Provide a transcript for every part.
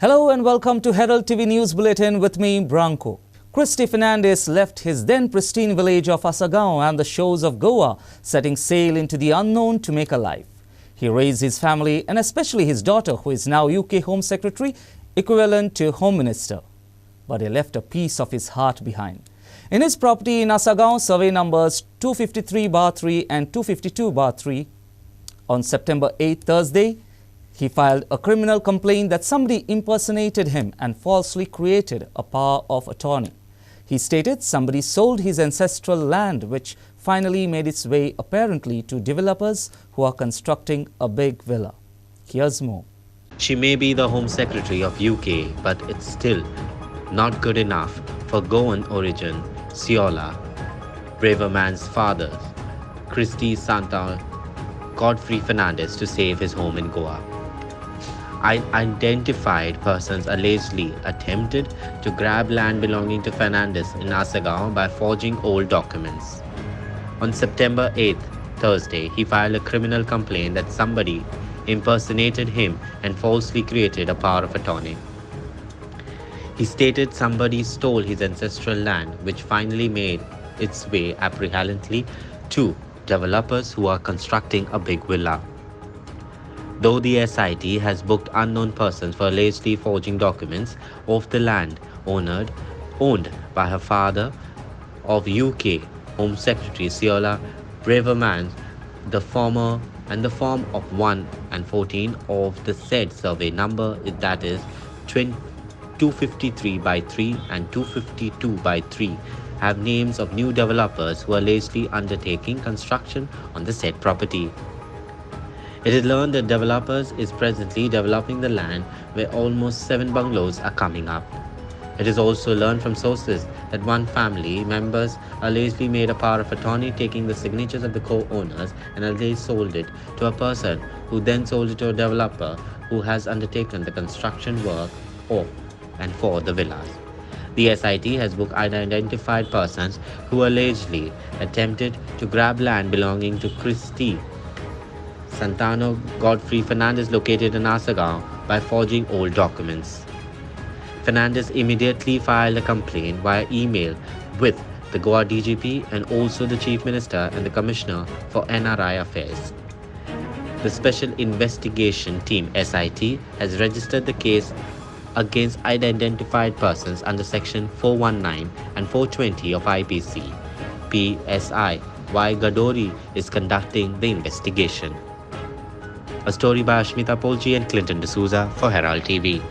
Hello and welcome to Herald TV News Bulletin with me, Branko. Christy Fernandez left his then pristine village of Asagao and the shores of Goa, setting sail into the unknown to make a life. He raised his family and especially his daughter, who is now UK Home Secretary, equivalent to Home Minister. But he left a piece of his heart behind. In his property in Asagao, survey numbers 253/3 and 252/3, on September 8, Thursday, he filed a criminal complaint that somebody impersonated him and falsely created a power of attorney. He stated somebody sold his ancestral land, which finally made its way apparently to developers who are constructing a big villa. Here's more. She may be the Home Secretary of UK, but it's still not good enough for Goan origin Siola, braver man's father, Christy Santa Godfrey Fernandez, to save his home in Goa. Identified persons allegedly attempted to grab land belonging to Fernandez in Asagao by forging old documents. On September 8th, Thursday, he filed a criminal complaint that somebody impersonated him and falsely created a power of attorney. He stated somebody stole his ancestral land, which finally made its way apparently to developers who are constructing a big villa. Though the SIT has booked unknown persons for allegedly forging documents of the land owned by her father of UK Home Secretary Siola Braverman, the form of 1 and 14 of the said survey number, that is 253/3 and 252/3, have names of new developers who are allegedly undertaking construction on the said property. It is learned that developers is presently developing the land where almost 7 bungalows are coming up. It is also learned from sources that one family members allegedly made a power of attorney, taking the signatures of the co-owners, and allegedly sold it to a person who then sold it to a developer who has undertaken the construction work of and for the villas. The SIT has booked unidentified persons who allegedly attempted to grab land belonging to Christy Santano Godfrey Fernandez, located in Asagao, by forging old documents. Fernandez immediately filed a complaint via email with the Goa DGP and also the Chief Minister and the Commissioner for NRI Affairs. The Special Investigation Team SIT has registered the case against unidentified persons under Section 419 and 420 of IPC. PSI Y. Gadori is conducting the investigation. A story by Ashmita Polji and Clinton D'Souza for Herald TV.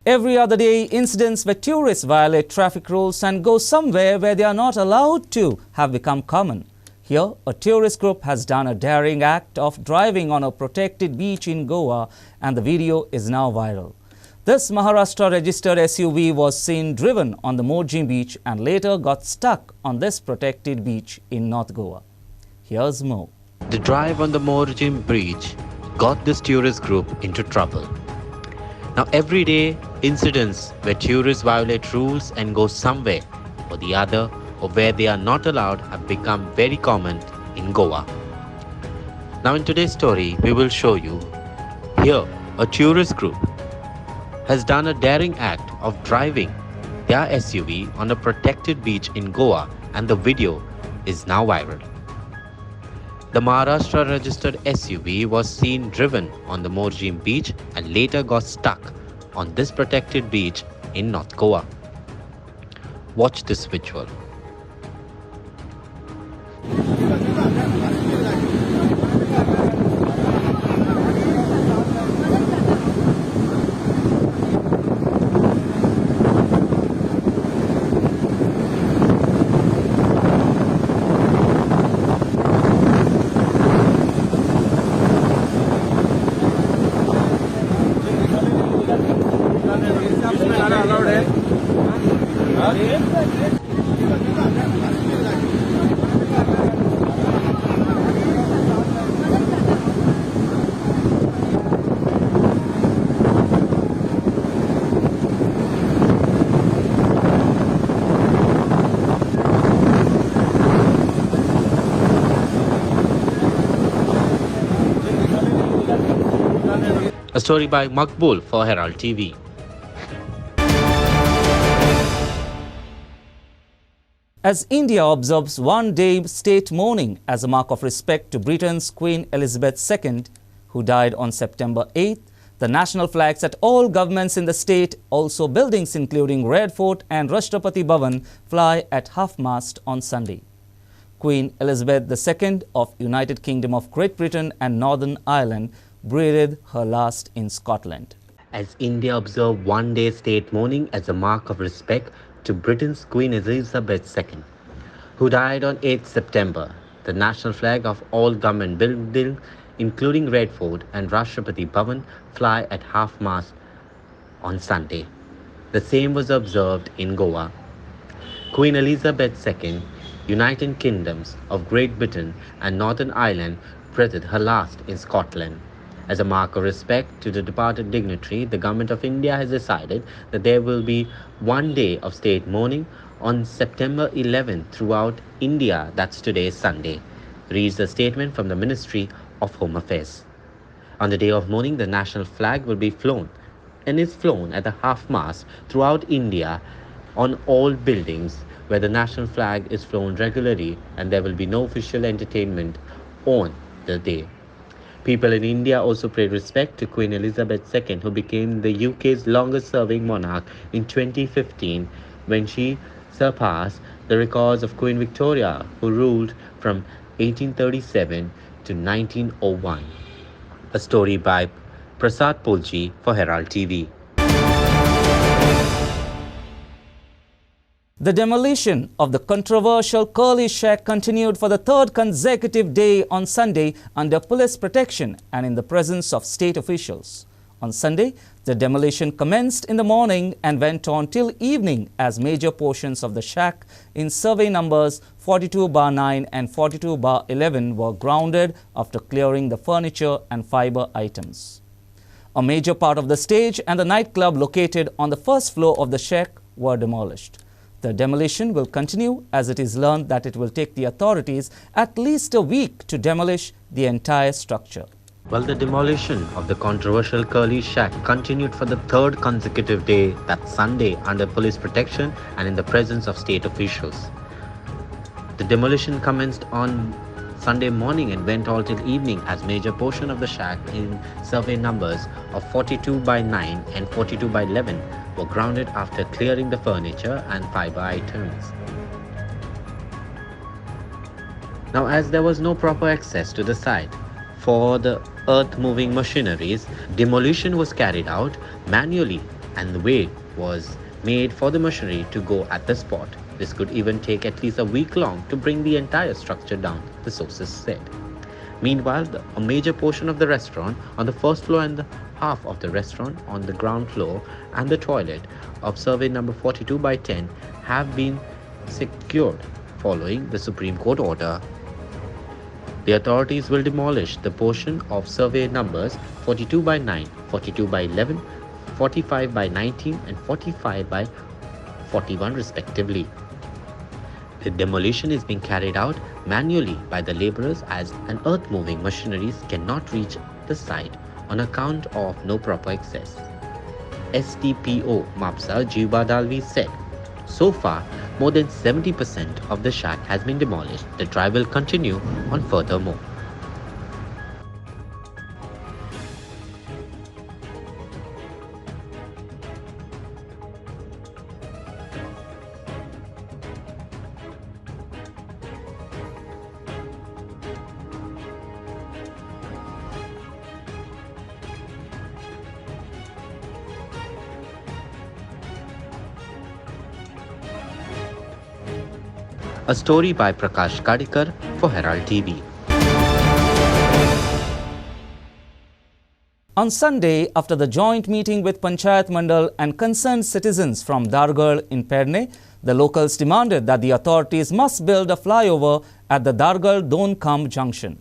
Every other day, incidents where tourists violate traffic rules and go somewhere where they are not allowed to have become common. Here, a tourist group has done a daring act of driving on a protected beach in Goa, and the video is now viral. This Maharashtra registered SUV was seen driven on the Morjim beach and later got stuck on this protected beach in North Goa. Here's more. The drive on the Morjim beach got this tourist group into trouble. Now, every day, incidents where tourists violate rules and go somewhere or the other or where they are not allowed have become very common in Goa. Now, in today's story, we will show you here a tourist group has done a daring act of driving their SUV on a protected beach in Goa, and the video is now viral. The Maharashtra registered SUV was seen driven on the Morjim beach and later got stuck on this protected beach in North Goa. Watch this visual. A story by Makbul for Herald TV. As India observes one-day state mourning as a mark of respect to Britain's Queen Elizabeth II, who died on September 8th, the national flags at all governments in the state, also buildings including Red Fort and Rashtrapati Bhavan, fly at half-mast on Sunday. Queen Elizabeth II of United Kingdom of Great Britain and Northern Ireland breathed her last in Scotland. As India observed one-day state mourning as a mark of respect to Britain's Queen Elizabeth II, who died on 8 September, the national flag of all government buildings, including Red Fort and Rashtrapati Bhavan, fly at half-mast on Sunday. The same was observed in Goa. Queen Elizabeth II, United Kingdoms of Great Britain and Northern Ireland, breathed her last in Scotland. As a mark of respect to the departed dignitary, the Government of India has decided that there will be one day of state mourning on September 11th throughout India, that's today, Sunday, reads the statement from the Ministry of Home Affairs. On the day of mourning, the national flag will be flown and is flown at the half-mast throughout India on all buildings where the national flag is flown regularly, and there will be no official entertainment on the day. People in India also paid respect to Queen Elizabeth II, who became the UK's longest-serving monarch in 2015 when she surpassed the records of Queen Victoria, who ruled from 1837 to 1901. A story by Prasad Pulji for Herald TV. The demolition of the controversial Curly Shack continued for the third consecutive day on Sunday under police protection and in the presence of state officials. On Sunday, the demolition commenced in the morning and went on till evening as major portions of the shack in survey numbers 42/9 and 42/11 were grounded after clearing the furniture and fiber items. A major part of the stage and the nightclub located on the first floor of the shack were demolished. The demolition will continue as it is learned that it will take the authorities at least a week to demolish the entire structure. Well, the demolition of the controversial Curly Shack continued for the third consecutive day, that Sunday, under police protection and in the presence of state officials. The demolition commenced on Sunday morning and went all till evening as major portion of the shack in survey numbers of 42/9 and 42/11 were grounded after clearing the furniture and fiber items. Now, as there was no proper access to the site for the earth-moving machineries, demolition was carried out manually and the way was made for the machinery to go at the spot. This could even take at least a week long to bring the entire structure down, the sources said. Meanwhile, a major portion of the restaurant on the first floor and the half of the restaurant on the ground floor and the toilet of survey number 42/10 have been secured following the Supreme Court order. The authorities will demolish the portion of survey numbers 42/9, 42/11, 45/19 and 45/41 respectively. The demolition is being carried out manually by the laborers as an earth-moving machineries cannot reach the site on account of no proper access. STPO Mapsa Jiba Dalvi said, so far, more than 70% of the shack has been demolished. The drive will continue on furthermore. A story by Prakash Kadikar for Herald TV. On Sunday, after the joint meeting with Panchayat Mandal and concerned citizens from Dargarh in Perne, the locals demanded that the authorities must build a flyover at the Dargarh-Donkam junction.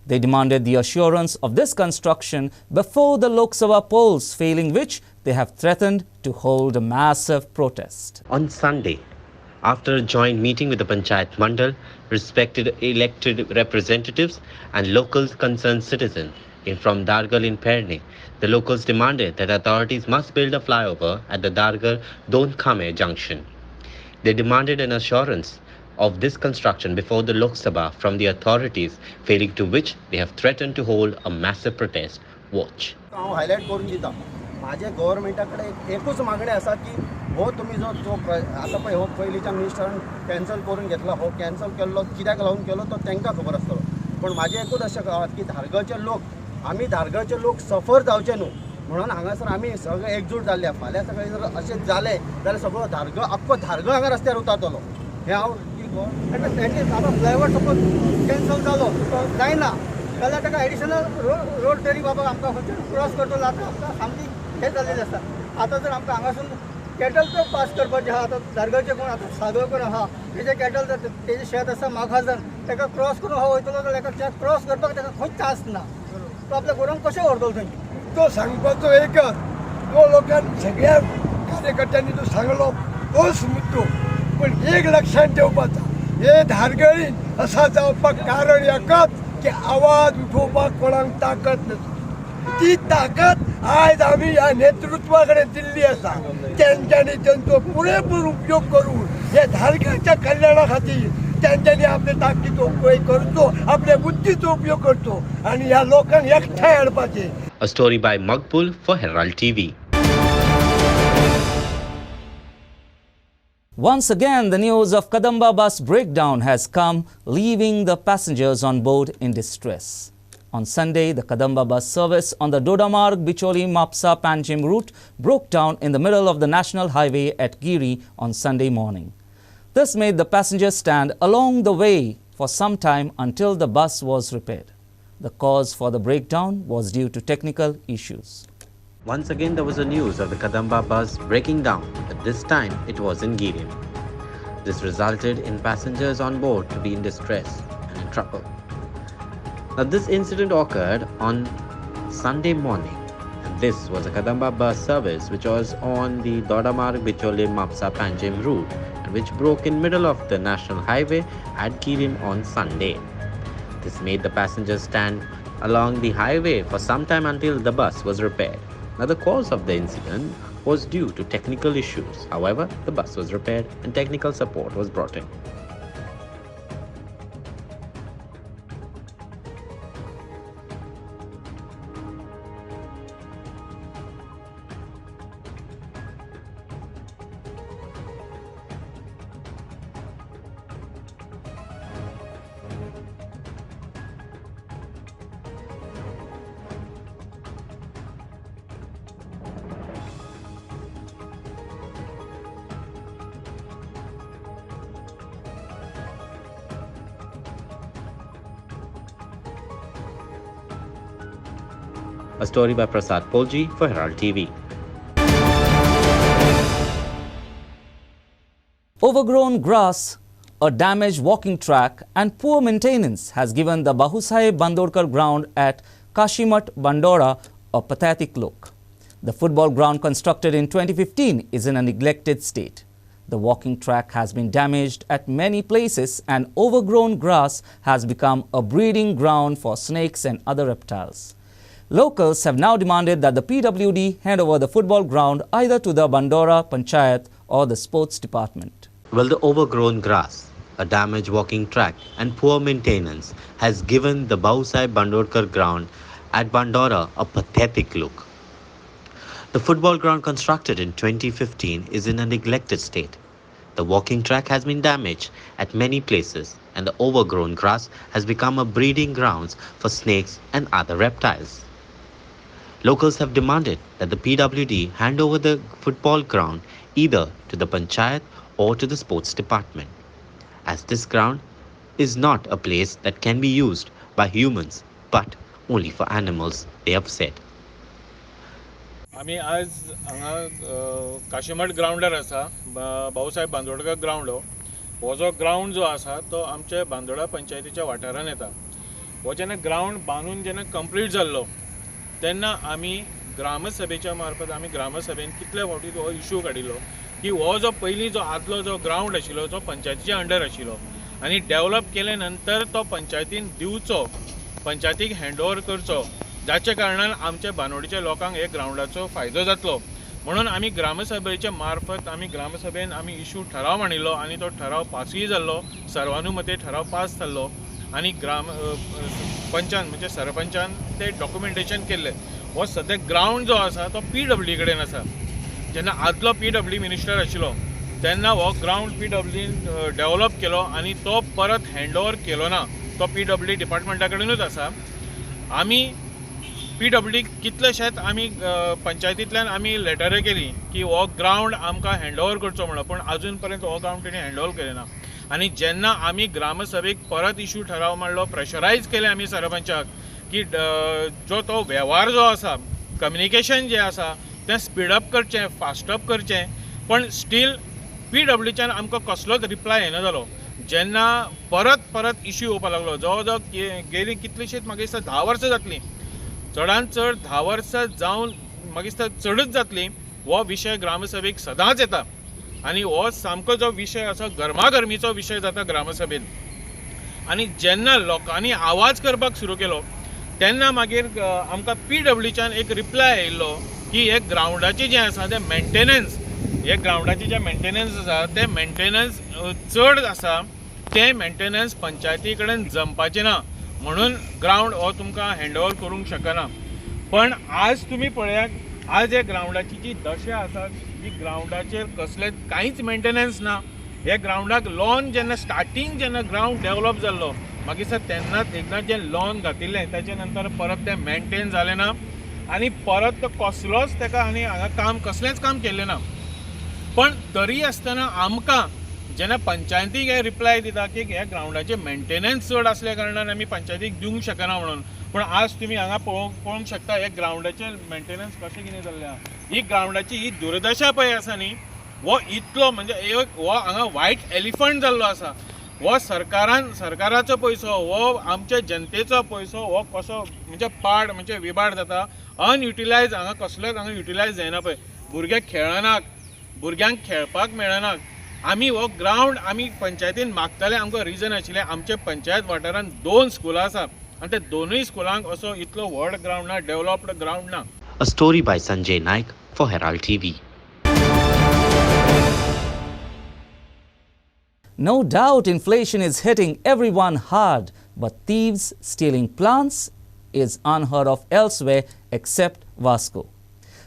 They demanded the assurance of this construction before the Lok Sabha polls, failing which they have threatened to hold a massive protest. On Sunday, after a joint meeting with the Panchayat Mandal, respected elected representatives and local concerned citizens, came from Dargal in Perne. The locals demanded that authorities must build a flyover at the Dargal-Donkame junction. They demanded an assurance of this construction before the Lok Sabha from the authorities, failing to which they have threatened to hold a massive protest. Watch. माझे गव्हर्नमेंटाकडे एकूच मागणी आसा की हो तुम्ही जो आता पळय हो पयलींच्या मिनिस्टरान कॅन्सल करून घेतला हो कॅन्सल केल्लो कित्याक लागून केलो तो तांकां खबर आसतलो पण म्हाजें एकूच अशें की धारगळचे लोक आमी धारगळचे लोक सफर जावचे न्हू म्हणून हांगासर आमी सगळे एकजूट जाल्ले फाल्यां सकाळीं जर अशें जालें जाल्यार सगळो धारगळ आख्खो धारगळ हांगा रस्त्यार उतारतलो हें हांव की गव्हर्नमेंट आतां फ्लायओवर सपोज कॅन्सल जालो तो जायना जाल्यार ताका एडिशनल रोड तरी बाबा आमकां खंयचे क्रॉस करतलो आतां आमकां सामकी हे जाल्लेलें आसता आतां जर आमकां हांगासून कॅटल तो पास करपाचें आहा आतां धारगळचे कोण आतां सादोळकर आहा तेजे कॅटल तेजें शेत आसा मागाजन ताका क्रॉस करून हो वयतलो जाल्यार ताका क्रॉस करपाक ताका खंयच चान्स ना तो आपल्या गोरवांक कशें व्हरतलो थंय तो सांगपाचो एकच तो लोकांनी सगळ्या कार्यकर्त्यांनी तो सांगलो तोच मुद्दो पण एक लक्षात ठेवपाचा हे धारगळीन असा जावपाक कारण एकच की आवाज उठोवपाक कोणाक ताकद नसता ती ताकद आज आम्ही या नेतृत्वाकडे दिल्ली आसा त्यांच्यानी त्यांचो पुरेपूर उपयोग करून हे धारगळच्या कल्याणा खातीर त्यांच्यानी आपले ताकदीचो उपयोग करचो आपल्या बुद्धीचो उपयोग करचो आणि ह्या लोकांक एकठांय हाडपाचे. A story by Maqbul for Herald TV. Once again, the news of Kadamba bus breakdown has come, leaving the passengers on board in distress. On Sunday, the Kadamba bus service on the Dodamarg-Bicholi-Mapsa-Panjim route broke down in the middle of the national highway at Giri on Sunday morning. This made the passengers stand along the way for some time until the bus was repaired. The cause for the breakdown was due to technical issues. Once again, there was a news of the Kadamba bus breaking down, but this time it was in Girim. This resulted in passengers on board to be in distress and in trouble. Now, this incident occurred on Sunday morning, and this was a Kadamba bus service which was on the Dodamarg-Bicholi-Mapsa-Panjim route and which broke in middle of the national highway at Girim on Sunday. This made the passengers stand along the highway for some time until the bus was repaired. Now, the cause of the incident was due to technical issues. However, the bus was repaired and technical support was brought in. A story by Prasad Polji for Herald TV. Overgrown grass, a damaged walking track and poor maintenance has given the Bahusaheb Bandorkar ground at Kashimat, Bandora a pathetic look. The football ground constructed in 2015 is in a neglected state. The walking track has been damaged at many places and overgrown grass has become a breeding ground for snakes and other reptiles. Locals have now demanded that the PWD hand over the football ground either to the Bandora Panchayat or the sports department. Well, the overgrown grass, a damaged walking track and poor maintenance has given the Bahusaheb Bandorkar ground at Bandora a pathetic look. The football ground constructed in 2015 is in a neglected state. The walking track has been damaged at many places and the overgrown grass has become a breeding grounds for snakes and other reptiles. Locals have demanded that the PWD hand over the football ground either to the Panchayat or to the sports department, as this ground is not a place that can be used by humans but only for animals, they have said. आम्ही आज हांगा काशीमठ ग्राउंडार आसा Bhausaheb Bandodkar ground हो जो ground जो आसा तो आमच्या बांदोडा पंचायतीच्या वाठारान येता. हो जेन्ना ग्राउंड बांदून जेन्ना कंप्लीट जाल्लो तेन्ना आमी ग्रामसभेच्या मार्फत आमी ग्रामसभेन कितले फावटी हो इश्यू काडिल्लो की हो जो पयलीं जो आदलो जो ग्राउंड आशिल्लो तो पंचायतीच्या अंडर आशिल्लो आनी डेवलप केले नंतर तो पंचायतीन दिवचो, पंचायतीक हँड ओवर करचो जाचे कारणान आमच्या बानोडीच्या लोकांक हे ग्राउंडाचो फायदो जातलो म्हणून आमी ग्रामसभेचे मार्फत ग्रामसभेन इशू ठराव मांडिल्लो आनी तो ठराव पासूय जाल्लो सर्वानुमते ठराव पास जाल्लो आनी पंचान म्हणजे सरपंचान ते डॉक्युमेंटेशन केल्लें. हो सद्या ग्राउंड जो आसा तो PWD कडेन आसा. जेन्ना आदलो PWD मिनिस्टर आशिल्लो तेन्ना हो ग्राउंड PWDन डेव्हलप केलो आनी तो परत हँड ओवर केलो ना. तो PWD डिपार्टमेंटा कडेनूच आसा. आमी PWD कितलेशेच पंचायतींतल्यान लेटरां केली की हो ग्राउंड आमकां हँड ओवर करचो म्हणून, पूण अजून पर्यंत हो ग्राउंड तेणी हँड ओवर केलें ना. आनी जेन्ना आमी ग्रामसभेक परत इशू ठराव मांडलो, प्रेशरायज केलें आमी सरपंचाक की तो वेव्हार जो आसा, कम्युनिकेशन जें आसा तें स्पीडअप करचें, फास्टअप करचें, पण स्टील PWDच्यान आमकां कसलोच रिप्लाय येना जालो. जेन्ना परत इशू येवपाक लागलो, जवळ जवळ गेली कितलीशीच म्हाका दिसता 10 वर्सां जातलीं, चडांत चड 10 वर्सां जावन म्हाका दिसता चडूच जातलीं, हो विशय ग्रामसभेक सदांच येता आनी हो सामको जो विशय आसा गरमागरमीचो विशय जाता ग्रामसभेन. आनी जेन्ना लोकांनी आवाज करपाक सुरू केलो तेन्ना मागीर आमकां PWDच्यान एक रिप्लाय येयल्लो की हे ग्राउंडाचें जें आसा तें मेंटेनन्स, हे ग्राउंडाचें जें मेंटेनन्स आसा तें मेंटेनन्स चड आसा, तें मेंटेनन्स पंचायती कडेन जमपाचें ना म्हणून ग्राउंड हो तुमकां हँड ओवर करूंक शकना. पण आज तुमी पळयात, आज हे ग्राउंडाची जी दशा आसा, ही ग्राउंडाचेर कसलेंच कांयच मेंटेनन्स ना. हे ग्राउंडाक लॉन जेन्ना ग्राउंड डेव्हलप जाल्लो, म्हाका दिसता तेन्नाच एकदां जें लॉन घातिल्लें ताचे नंतर परत तें मेंटेन जालें ना आनी परत तो कसलोच ताका आनी हांगा कसलेंच काम केल्लें ना. पण तरी आसतना आमकां जेन्ना पंचायतीक हे रिप्लाय दिता की ह्या ग्राउंडाचे मेंटेनन्स चड आसल्या कारणान आमी पंचायतीक दिवंक शकना म्हणून, पण आज तुमी हांगा पळोवंक शकता हे ग्राउंडाचे मेंटेनन्स कशें कितें जाल्लें आहा. ही ग्राउंडाची ही दुर्दशा पळय आसा न्ही, हो इतलो म्हणजे हो हांगा व्हायट एलिफंट जाल्लो आसा. हो सरकाराचो पयसो, हो आमच्या जनतेचो पयसो, हो कसो म्हणजे विबाड जाता, अनयुटिलायज, हांगा कसलोच युटिलायज जायना पळय. भुरगे खेळनात, भुरग्यांक खेळपाक मेळना. आमी हो ग्राउंड पंचायतीन मागताले, आमकां रिजन आशिल्लें आमचे पंचायत वाठारांत 2 स्कुलां आसा आनी ते दोनूय स्कुलांक असो इतलो व्हड ग्राउंड ना, डेव्हलप्ड ग्राउंड ना. A story by Sanjay Naik for Herald TV. No doubt inflation is hitting everyone hard, but thieves stealing plants is unheard of elsewhere except Vasco.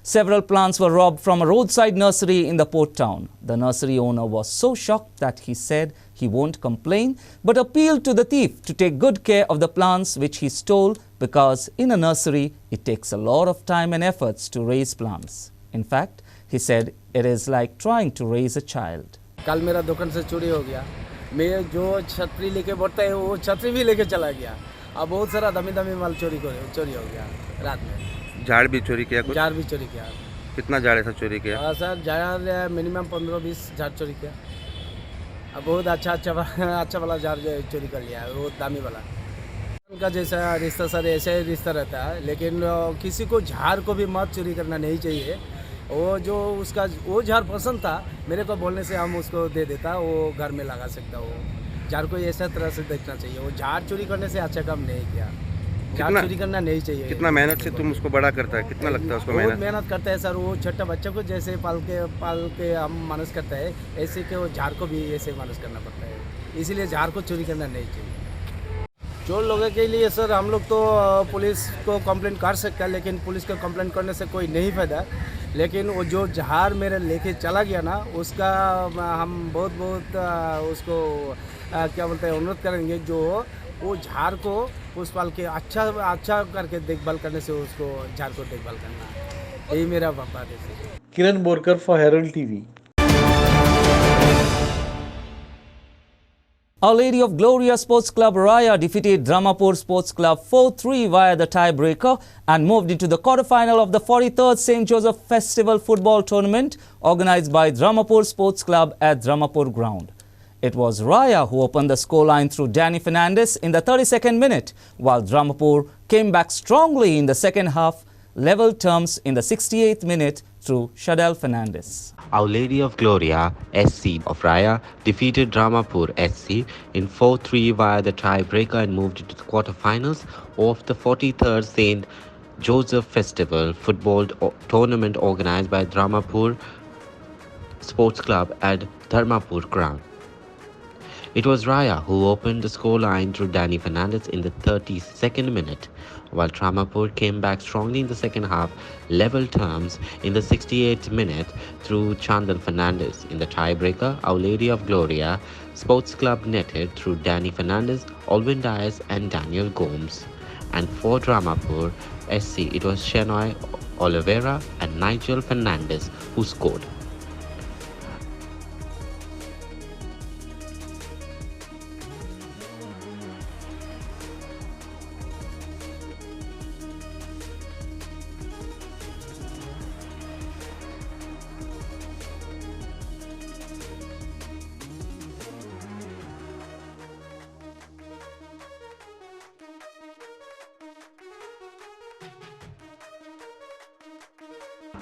Several plants were robbed from a roadside nursery in the port town. The nursery owner was so shocked that he said he won't complain, but appealed to the thief to take good care of the plants which he stole, because in a nursery it takes a lot of time and efforts to raise plants. In fact, he said it is like trying to raise a child. कल मेरा दुकान से चोरी हो गया, मैं जो छतरी लेके बढ़ता है वो छतरी भी लेके चला गया. अब बहुत सारा दमी माल चोरी हो गया रात में. झाड़ भी चोरी किया? कुछ झाड़ भी चोरी किया. कितना झाड़ ऐसा चोरी किया? सर झाड़ मिनिमम 15-20 झाड़ चोरी किया. अब बहुत अच्छा वाला झाड़ चोरी कर लिया, वो दामी वाला. उनका जैसा रिश्ता सर ऐसा ही रिश्ता रहता है, लेकिन किसी को झाड़ को भी मत चोरी करना नहीं चाहिए. वो झाड़ पसंद था, मेरे को बोलने से हम उसको दे देता, वो घर में लगा सकता. वो झाड़ को ऐसा तरह से देखना चाहिए. वो झाड़ चोरी करने से अच्छा काम नहीं किया. झाड़ चोरी करना नहीं चाहिए. कितना मेहनत से तुम उसको बड़ा करता है? कितना लगता है उसको मेहनत करता है सर. वो छोटा बच्चे को जैसे पाल के हम मानस करता है, ऐसे के वो झाड़ को भी ऐसे मानस करना पड़ता है. इसीलिए झाड़ को चोरी करना नहीं चाहिए. चोर लोगों के लिए सर हम लोग तो पुलिस को कंप्लेंट कर सकते हैं, लेकिन पुलिस को कंप्लेंट करने से कोई नहीं फायदा. लेकिन वो जो झाड़ मेरे लेके चला गया ना, उसका हम बहुत उसको क्या बोलते हैं, अनुरोध करेंगे जो वो झाड़ को उस पाल के अच्छा करके देखभाल करने से उसको झाड़ को देखभाल करना, यही मेरा बात है. Kiran Borkar for Herald TV. Our Lady of Gloria Sports Club Raya defeated Dramapur Sports Club 4-3 via the tiebreaker and moved into the quarter-final of the 43rd St. Joseph Festival Football Tournament organized by Dramapur Sports Club at Dramapur Ground. It was Raya who opened the scoreline through Danny Fernandez in the 32nd minute, while Dramapur came back strongly in the second half, leveled terms in the 68th minute through Shadel Fernandez. Our Lady of Gloria SC of Raya defeated Dramapur SC in 4-3 via the tiebreaker and moved into the quarterfinals of the 43rd St. Joseph Festival football tournament organized by Dramapur Sports Club at Dharmapur ground. It was Raya who opened the scoreline through Danny Fernandez in the 32nd minute, while Dharmapur came back strongly in the second half, level terms in the 68th minute through Chandan Fernandez. In the tiebreaker, Our Lady of Gloria Sports Club netted through Danny Fernandez, Alvin Dias and Daniel Gomes. And for Dramapur SC, it was Shenoy Oliveira and Nigel Fernandez who scored.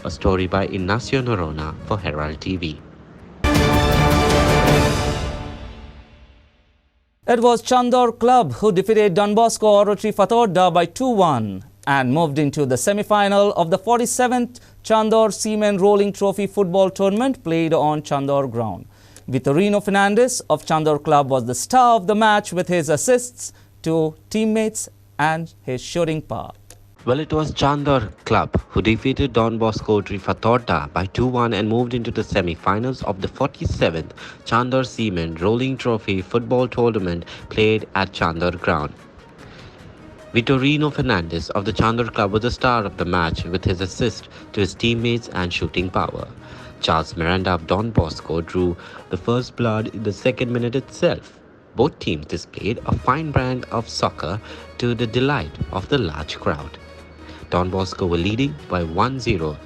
A story by Ignacio Norona for Herald TV. It was Chandor Club who defeated Don Bosco Oratory Fatorda by 2-1 and moved into the semi-final of the 47th Chandor Seamen Rolling Trophy football tournament played on Chandor ground. Vitorino Fernandez of Chandor Club was the star of the match with his assists to teammates and his shooting power. Well, it was Chandor Club who defeated Don Bosco Fatorda by 2-1 and moved into the semi-finals of the 47th Chandor Seamen Rolling Trophy football tournament played at Chandor ground. Vitorino Fernandez of the Chandor Club was the star of the match with his assist to his teammates and shooting power. Charles Miranda of Don Bosco drew the first blood in the second minute itself. Both teams displayed a fine brand of soccer to the delight of the large crowd. Don Bosco were leading by 1-0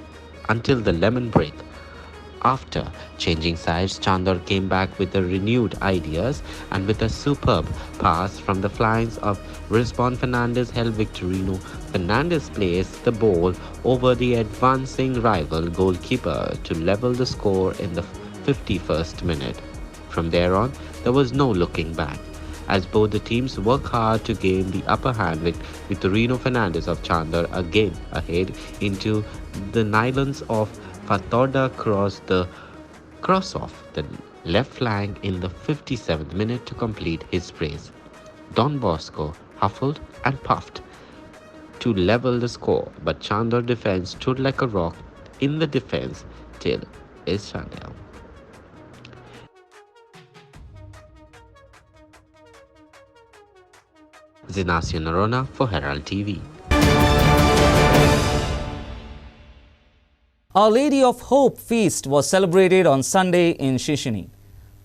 until the lemon break. After changing sides, Chandor came back with the renewed ideas and with a superb pass from the flanks of Rizwan Fernandez held Victorino Fernandez placed the ball over the advancing rival goalkeeper to level the score in the 51st minute. From there on, there was no looking back, as both the teams worked hard to gain the upper hand with Vitorino Fernandez of Chandor again ahead into the nylons of Fatorda cross off the left flank in the 57th minute to complete his race. Don Bosco huffled and puffed to level the score, but Chandor defense stood like a rock in the defense till it shut down. Ignacio Norona for Herald TV. Our Lady of Hope Feast was celebrated on Sunday in Shishini.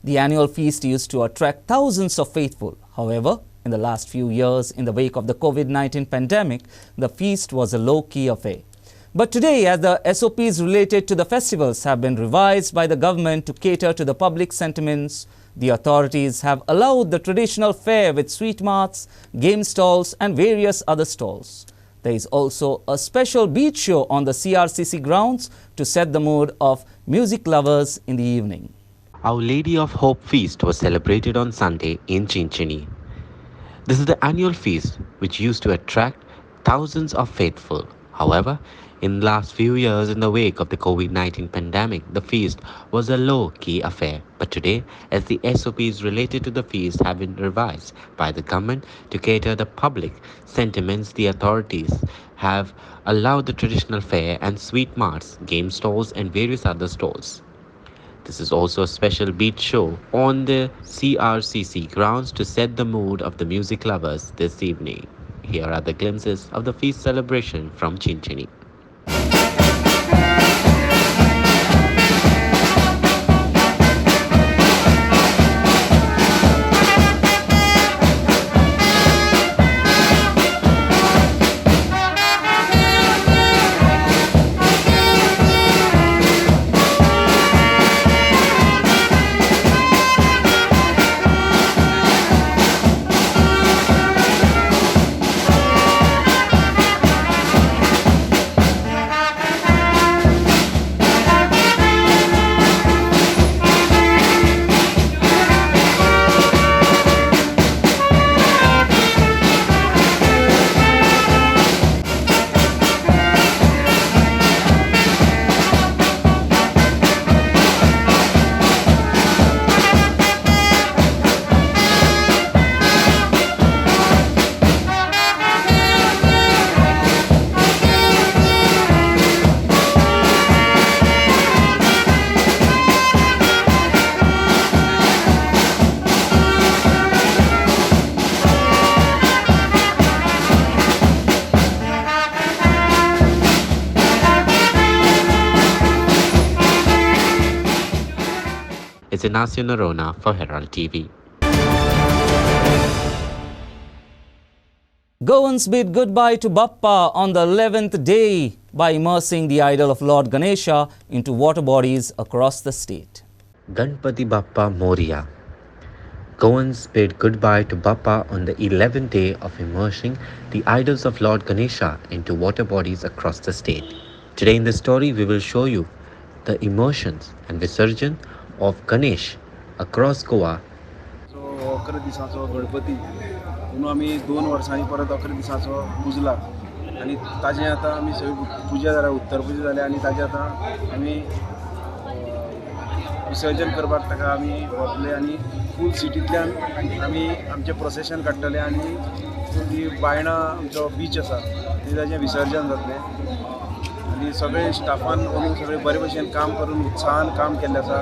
The annual feast used to attract thousands of faithful. However, in the last few years, in the wake of the COVID-19 pandemic, the feast was a low-key affair. But today, as the SOPs related to the festivals have been revised by the government to cater to the public sentiments, the authorities have allowed the traditional fare with sweet marts, game stalls and various other stalls. There is also a special beach show on the CRCC grounds to set the mood of music lovers in the evening. Our Lady of Hope Feast was celebrated on Sunday in Chinchini. This is the annual feast which used to attract thousands of faithful. However, in the last few years, in the wake of the COVID-19 pandemic, the feast was a low-key affair. But today, as the SOPs related to the feast have been revised by the government to cater the public sentiments, the authorities have allowed the traditional fare and sweet marts, game stalls and various other stalls. This is also a special beach show on the CRCC grounds to set the mood of the music lovers this evening. Here are the glimpses of the feast celebration from Chinchini. Ignacio Norona for Herald TV. Goans bid goodbye to Bappa on the 11th day by immersing the idol of Lord Ganesha into water bodies across the state. Ganpati Bappa Moria. Goans bid goodbye to Bappa on the 11th day of immersing the idols of Lord Ganesha into water bodies across the state. Today in this story, we will show you the immersions and Visarjan of Ganesh across Goa. So 11 दिसाचो गणपती म्हणून आमी 2 वर्सांनी परत 11 दिसाचो पुजला आणि ताजे आता आमी सगळी पुजा जाल्या उत्तर पुजा जाल्या आणि ताजे आता आमी विसर्जन करपाक ताका आमी वतले आणि फूल सिटींतल्यान आमी आमचे प्रोसेशन काडटले आणि ती बायणा आमचो बीच आसा ती ताजें विसर्जन जातलें आणि सगळे स्टाफान म्हणून सगळे बरे भशेन काम करून उत्साहान काम केल्लें आसा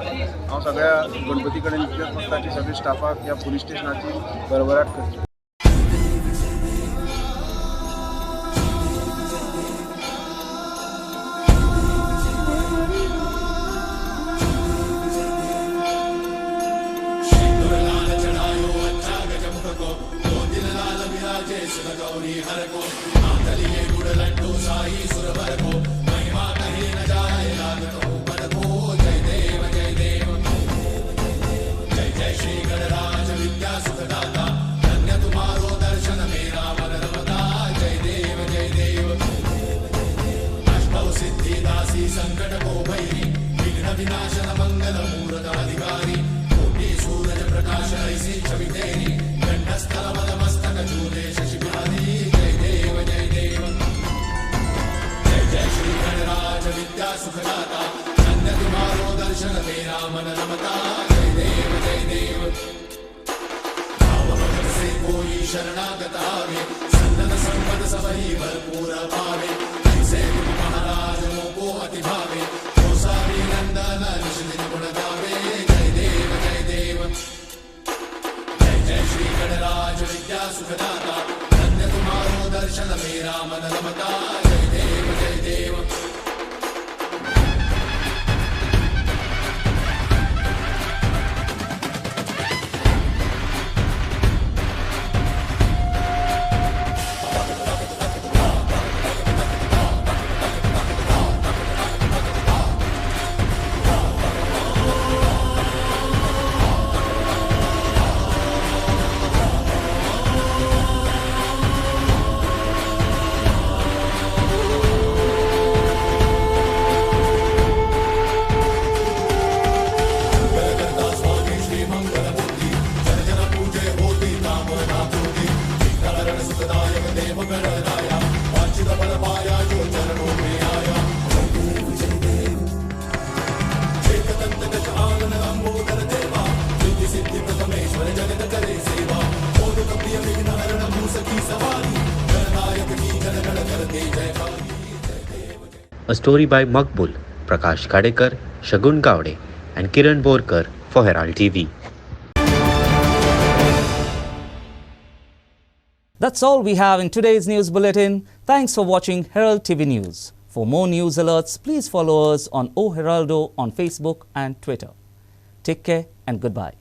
हांव सगळ्या गणपती कडेन इतलेंच मागता की सगळे स्टाफाक ह्या पुलीस स्टेशनाची भरभराट करची. A story by Makbul, Prakash Kadekar, Shagun Gowde and Kiran Borkar for Herald TV. That's all we have in today's news bulletin. Thanks for watching Herald TV News. For more news alerts, please follow us on O Heraldo on Facebook and Twitter. Take care and goodbye.